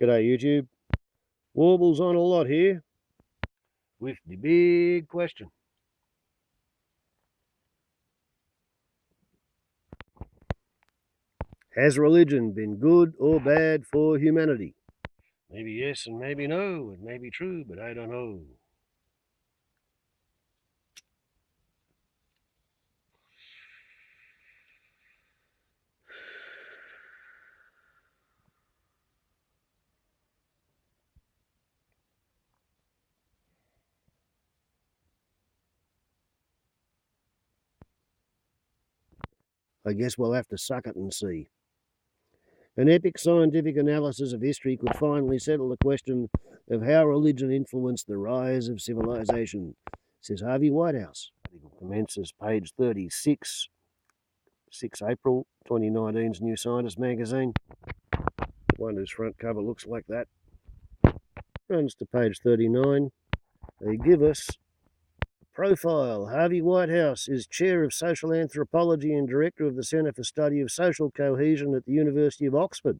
G'day YouTube. Warbles on a lot here with the big question. Has religion been good or bad for humanity? Maybe yes and maybe no. It may be true, but I don't know. I guess we'll have to suck it and see. An epic scientific analysis of history could finally settle the question of how religion influenced the rise of civilization, says Harvey Whitehouse. The article commences page 36, 6 April 2019's New Scientist magazine. One whose front cover looks like that. Runs to page 39. They give us profile. Harvey Whitehouse is Chair of Social Anthropology and Director of the Centre for Study of Social Cohesion at the University of Oxford.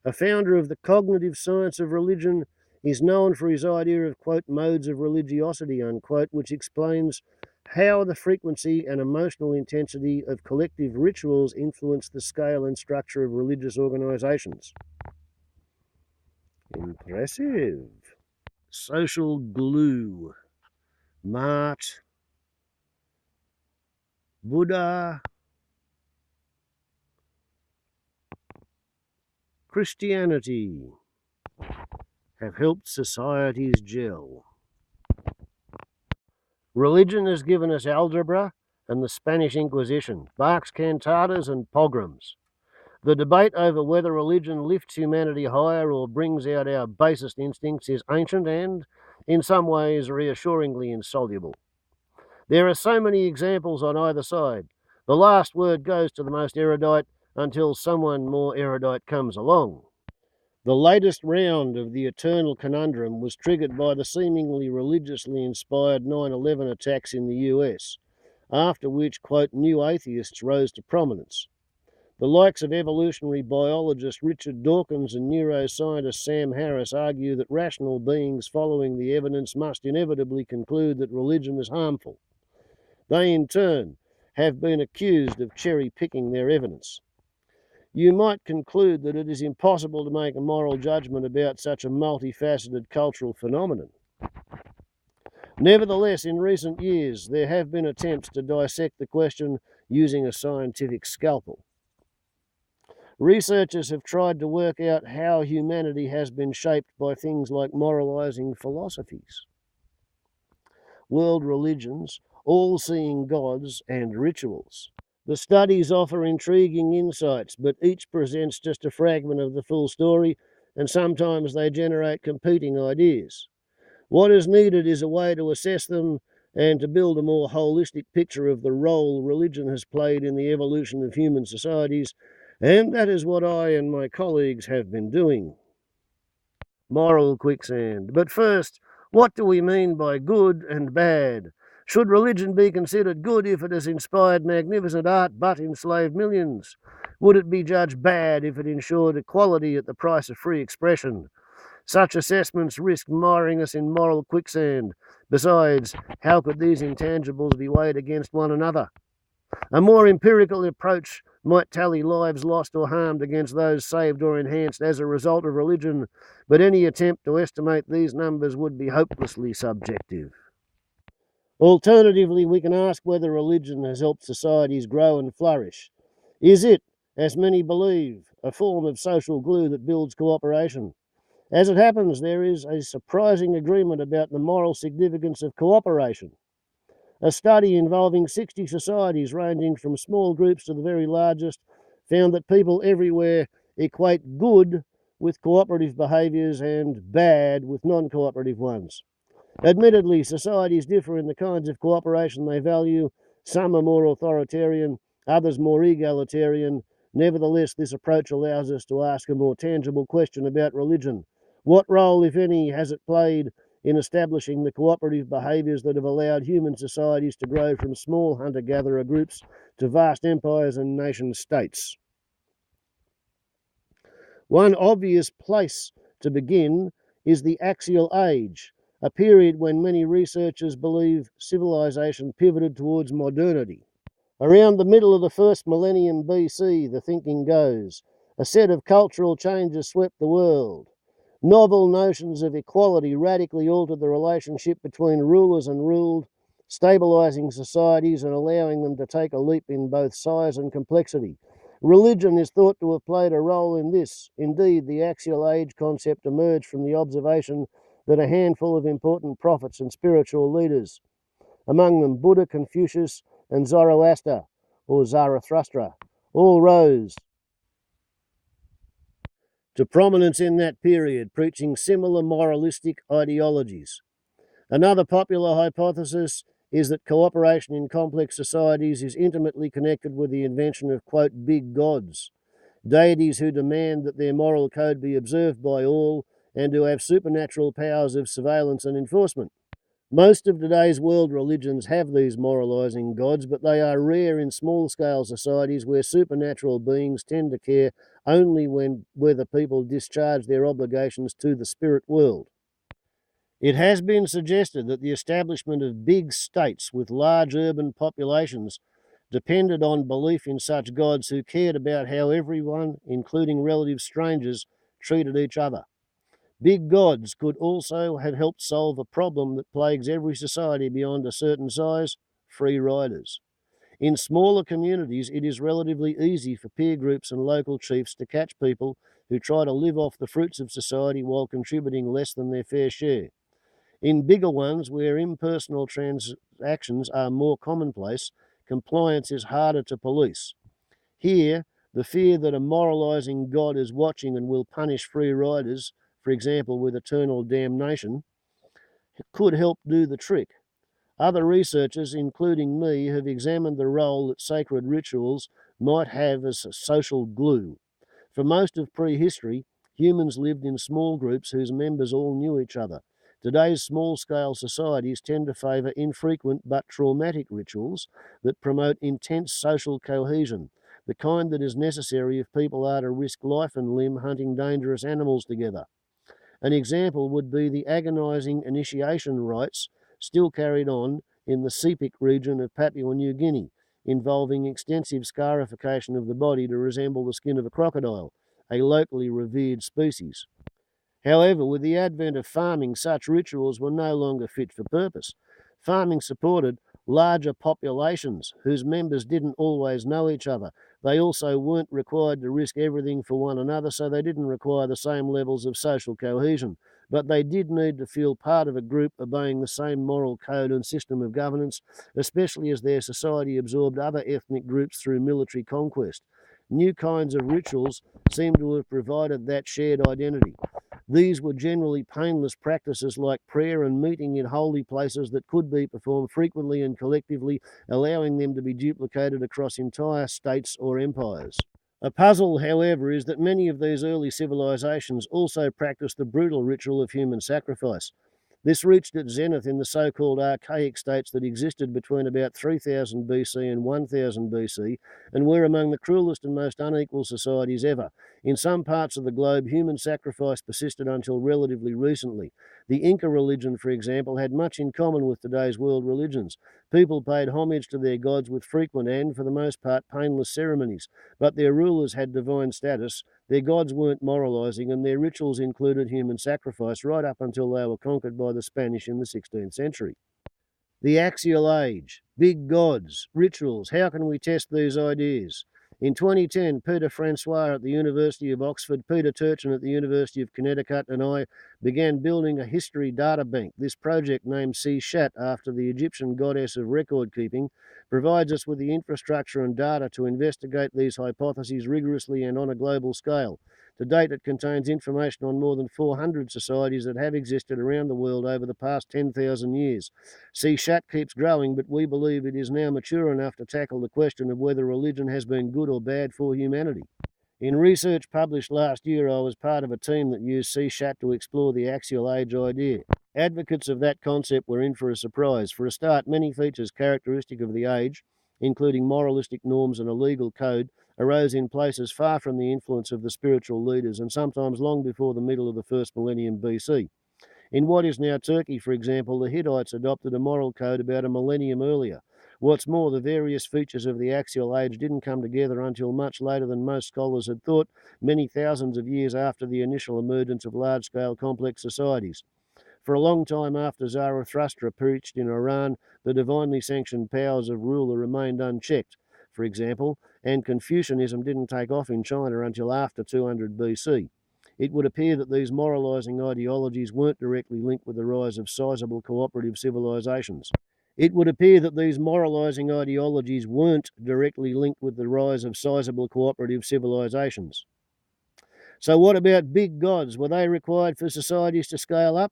A founder of the cognitive science of religion, is known for his idea of, quote, modes of religiosity, unquote, which explains how the frequency and emotional intensity of collective rituals influence the scale and structure of religious organisations. Impressive. Social glue. Mart, Buddha, Christianity have helped societies gel. Religion has given us algebra and the Spanish Inquisition, Bach's cantatas and pogroms. The debate over whether religion lifts humanity higher or brings out our basest instincts is ancient and, in some ways, reassuringly insoluble. There are so many examples on either side. The last word goes to the most erudite until someone more erudite comes along. The latest round of the eternal conundrum was triggered by the seemingly religiously inspired 9/11 attacks in the US, after which, quote, new atheists rose to prominence. The likes of evolutionary biologist Richard Dawkins and neuroscientist Sam Harris argue that rational beings following the evidence must inevitably conclude that religion is harmful. They, in turn, have been accused of cherry-picking their evidence. You might conclude that it is impossible to make a moral judgment about such a multifaceted cultural phenomenon. Nevertheless, in recent years, there have been attempts to dissect the question using a scientific scalpel. Researchers have tried to work out how humanity has been shaped by things like moralizing philosophies, world religions, all-seeing gods, and rituals. The studies offer intriguing insights, but each presents just a fragment of the full story, and sometimes they generate competing ideas. What is needed is a way to assess them and to build a more holistic picture of the role religion has played in the evolution of human societies, and that is what I and my colleagues have been doing. Moral quicksand. But first, what do we mean by good and bad? Should religion be considered good if it has inspired magnificent art but enslaved millions? Would it be judged bad if it ensured equality at the price of free expression? Such assessments risk miring us in moral quicksand. Besides, how could these intangibles be weighed against one another? A more empirical approach might tally lives lost or harmed against those saved or enhanced as a result of religion, but any attempt to estimate these numbers would be hopelessly subjective. Alternatively, we can ask whether religion has helped societies grow and flourish. Is it, as many believe, a form of social glue that builds cooperation? As it happens, there is a surprising agreement about the moral significance of cooperation. A study involving 60 societies ranging from small groups to the very largest found that people everywhere equate good with cooperative behaviours and bad with non-cooperative ones. Admittedly, societies differ in the kinds of cooperation they value. Some are more authoritarian, others more egalitarian. Nevertheless, this approach allows us to ask a more tangible question about religion. What role, if any, has it played in establishing the cooperative behaviours that have allowed human societies to grow from small hunter-gatherer groups to vast empires and nation-states? One obvious place to begin is the Axial Age, a period when many researchers believe civilization pivoted towards modernity. Around the middle of the first millennium BC, the thinking goes, a set of cultural changes swept the world. Novel notions of equality radically altered the relationship between rulers and ruled, stabilising societies and allowing them to take a leap in both size and complexity. Religion is thought to have played a role in this. Indeed, the Axial Age concept emerged from the observation that a handful of important prophets and spiritual leaders, among them Buddha, Confucius, and Zoroaster, or Zarathustra, all rose to prominence in that period, preaching similar moralistic ideologies. Another popular hypothesis is that cooperation in complex societies is intimately connected with the invention of, quote, big gods, deities who demand that their moral code be observed by all and who have supernatural powers of surveillance and enforcement. Most of today's world religions have these moralizing gods, but they are rare in small-scale societies where supernatural beings tend to care only whether people discharge their obligations to the spirit world. It has been suggested that the establishment of big states with large urban populations depended on belief in such gods who cared about how everyone, including relative strangers, treated each other. Big gods could also have helped solve a problem that plagues every society beyond a certain size: free riders. In smaller communities, it is relatively easy for peer groups and local chiefs to catch people who try to live off the fruits of society while contributing less than their fair share. In bigger ones, where impersonal transactions are more commonplace, compliance is harder to police. Here, the fear that a moralizing God is watching and will punish free riders, for example with eternal damnation, could help do the trick. Other researchers, including me, have examined the role that sacred rituals might have as a social glue. For most of prehistory, humans lived in small groups whose members all knew each other. Today's small-scale societies tend to favour infrequent but traumatic rituals that promote intense social cohesion, the kind that is necessary if people are to risk life and limb hunting dangerous animals together. An example would be the agonising initiation rites still carried on in the Sepik region of Papua New Guinea, involving extensive scarification of the body to resemble the skin of a crocodile, a locally revered species. However, with the advent of farming, such rituals were no longer fit for purpose. Farming supported larger populations whose members didn't always know each other. They also weren't required to risk everything for one another, so they didn't require the same levels of social cohesion. But they did need to feel part of a group obeying the same moral code and system of governance, especially as their society absorbed other ethnic groups through military conquest. New kinds of rituals seem to have provided that shared identity. These were generally painless practices like prayer and meeting in holy places that could be performed frequently and collectively, allowing them to be duplicated across entire states or empires. A puzzle, however, is that many of these early civilizations also practiced the brutal ritual of human sacrifice. This reached its zenith in the so-called archaic states that existed between about 3000 BC and 1000 BC and were among the cruelest and most unequal societies ever. In some parts of the globe, human sacrifice persisted until relatively recently. The Inca religion, for example, had much in common with today's world religions. People paid homage to their gods with frequent and, for the most part, painless ceremonies, but their rulers had divine status, their gods weren't moralizing, and their rituals included human sacrifice right up until they were conquered by the Spanish in the 16th century. The Axial Age, big gods, rituals, how can we test these ideas? In 2010, Peter Francois at the University of Oxford, Peter Turchin at the University of Connecticut, and I began building a history data bank. This project, named Seshat after the Egyptian goddess of record keeping, provides us with the infrastructure and data to investigate these hypotheses rigorously and on a global scale. To date, it contains information on more than 400 societies that have existed around the world over the past 10,000 years. Seshat keeps growing, but we believe it is now mature enough to tackle the question of whether religion has been good or bad for humanity. In research published last year, I was part of a team that used Seshat to explore the Axial Age idea. Advocates of that concept were in for a surprise. For a start, many features characteristic of the age, including moralistic norms and a legal code, arose in places far from the influence of the spiritual leaders and sometimes long before the middle of the first millennium BC. In what is now Turkey, for example, the Hittites adopted a moral code about a millennium earlier. What's more, the various features of the axial age didn't come together until much later than most scholars had thought, many thousands of years after the initial emergence of large-scale complex societies. For a long time after Zarathustra preached in Iran, the divinely sanctioned powers of ruler remained unchecked, for example, and Confucianism didn't take off in China until after 200 BC. It would appear that these moralising ideologies weren't directly linked with the rise of sizable cooperative civilizations. It would appear that these moralising ideologies weren't directly linked with the rise of sizable cooperative civilizations. So what about big gods? Were they required for societies to scale up?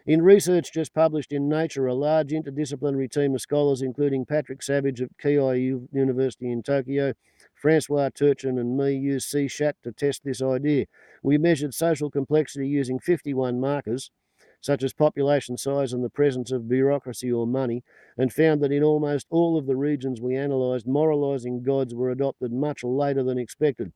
In research just published in Nature, a large interdisciplinary team of scholars, including Patrick Savage at Keio University in Tokyo, Francois Turchin and me, used Seshat to test this idea. We measured social complexity using 51 markers, such as population size and the presence of bureaucracy or money, and found that in almost all of the regions we analysed, moralising gods were adopted much later than expected.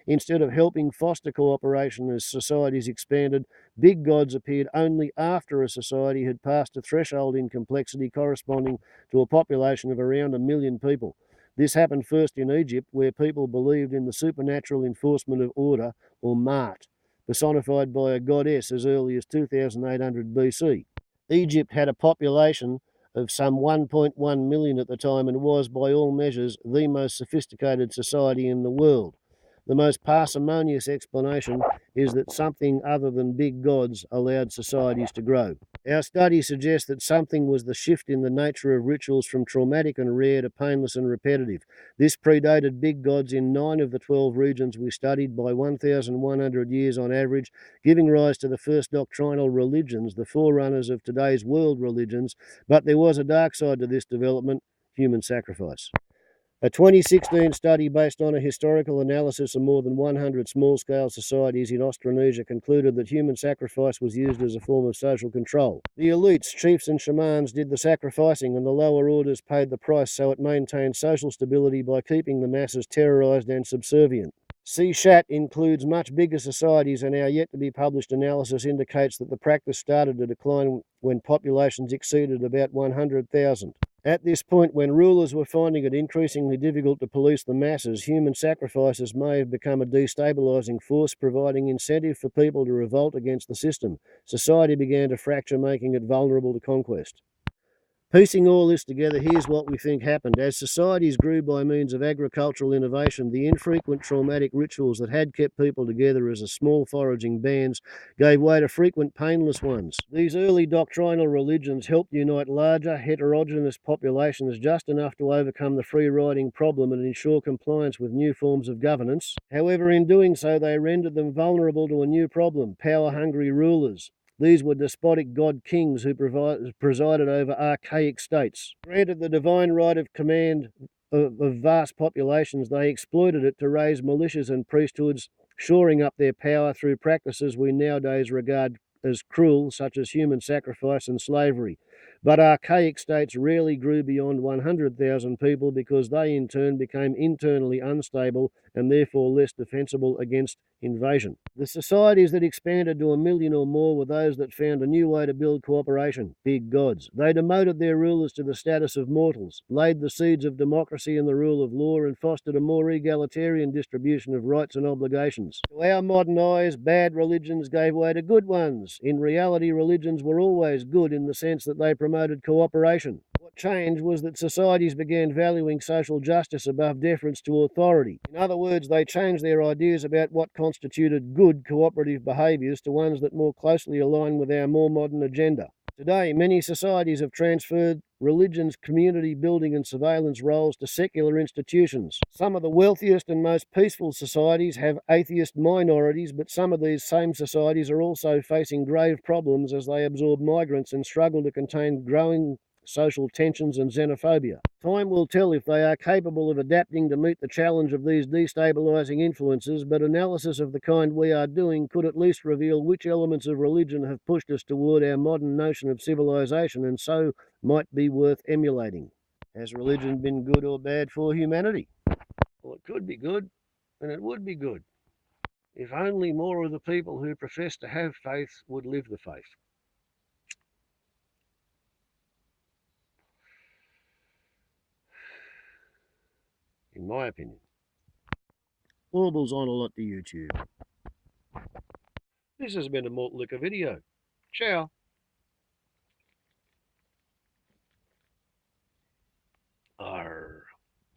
Instead of helping foster cooperation as societies expanded, big gods appeared only after a society had passed a threshold in complexity corresponding to a population of around 1 million people. This happened first in Egypt, where people believed in the supernatural enforcement of order, or Maat, personified by a goddess as early as 2800 BC. Egypt had a population of some 1.1 million at the time and was, by all measures, the most sophisticated society in the world. The most parsimonious explanation is that something other than big gods allowed societies to grow. Our study suggests that something was the shift in the nature of rituals from traumatic and rare to painless and repetitive. This predated big gods in 9 of the 12 regions we studied by 1,100 years on average, giving rise to the first doctrinal religions, the forerunners of today's world religions. But there was a dark side to this development: human sacrifice. A 2016 study based on a historical analysis of more than 100 small-scale societies in Australasia concluded that human sacrifice was used as a form of social control. The elites, chiefs and shamans, did the sacrificing, and the lower orders paid the price, so it maintained social stability by keeping the masses terrorised and subservient. Seshat includes much bigger societies, and our yet-to-be-published analysis indicates that the practice started to decline when populations exceeded about 100,000. At this point, when rulers were finding it increasingly difficult to police the masses, human sacrifices may have become a destabilising force, providing incentive for people to revolt against the system. Society began to fracture, making it vulnerable to conquest. Piecing all this together, here's what we think happened. As societies grew by means of agricultural innovation, the infrequent traumatic rituals that had kept people together as a small foraging bands gave way to frequent painless ones. These early doctrinal religions helped unite larger, heterogeneous populations just enough to overcome the free-riding problem and ensure compliance with new forms of governance. However, in doing so, they rendered them vulnerable to a new problem: power-hungry rulers. These were despotic god kings who presided over archaic states. Granted the divine right of command of vast populations, they exploited it to raise militias and priesthoods, shoring up their power through practices we nowadays regard as cruel, such as human sacrifice and slavery. But archaic states rarely grew beyond 100,000 people because they in turn became internally unstable and therefore less defensible against invasion. The societies that expanded to 1 million or more were those that found a new way to build cooperation: big gods. They demoted their rulers to the status of mortals, laid the seeds of democracy and the rule of law, and fostered a more egalitarian distribution of rights and obligations. To our modern eyes, bad religions gave way to good ones. In reality, religions were always good in the sense that they promoted cooperation. What changed was that societies began valuing social justice above deference to authority. In other words, they changed their ideas about what constituted good cooperative behaviours to ones that more closely align with our more modern agenda. Today, many societies have transferred religion's community building and surveillance roles to secular institutions. Some of the wealthiest and most peaceful societies have atheist minorities, but some of these same societies are also facing grave problems as they absorb migrants and struggle to contain growing social tensions and xenophobia. Time will tell if they are capable of adapting to meet the challenge of these destabilising influences, but analysis of the kind we are doing could at least reveal which elements of religion have pushed us toward our modern notion of civilization and so might be worth emulating. Has religion been good or bad for humanity? Well, it could be good, and it would be good if only more of the people who profess to have faith would live the faith. In my opinion. Warbles on a lot to YouTube. This has been a malt liquor video. Ciao.